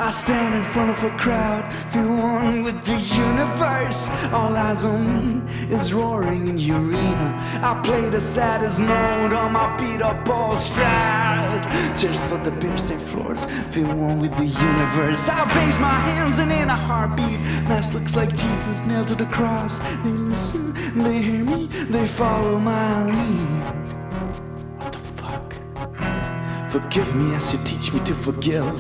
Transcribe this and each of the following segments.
I stand in front of a crowd, feel one with the universe. All eyes on me is roaring in arena. I play the saddest note on my beat up all stride. Tears for the bare stained floors, feel one with the universe. I raise my hands and in a heartbeat, mass looks like Jesus nailed to the cross. They listen, they hear me, they follow my lead. What the fuck? Forgive me as you teach me to forgive.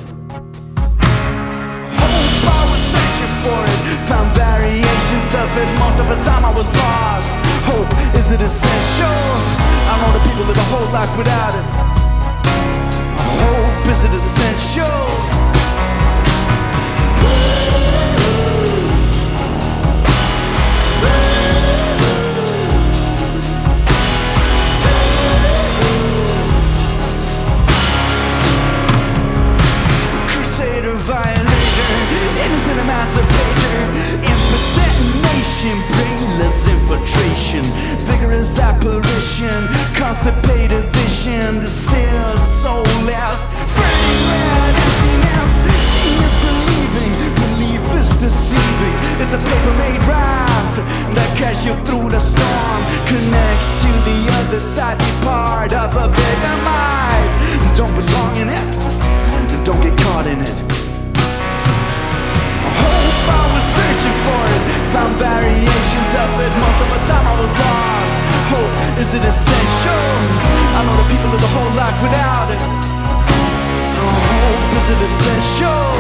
I was searching for it, found variations of it. Most of the time I was lost. Hope, is it essential? I know that people live a whole life without it. Hope, is it essential? Innocent emancipator, impotent nation, brainless infiltration, vigorous apparition, constipated vision, distilled soulless, burning red emptiness. Seeing is believing, belief is deceiving. It's a paper-made raft that carries you through the storm. Connect to the other side, be part of a bigger mind. Don't belong in it, don't get caught in it. I was searching for it, found variations of it. Most of the time I was lost. Hope, is it essential? I know that people live a whole life without it. Hope, is it essential?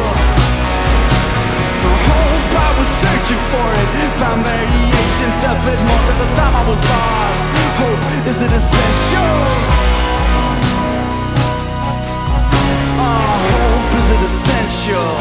Hope, I was searching for it, found variations of it. Most of the time I was lost. Hope, is it essential? Hope, is it essential?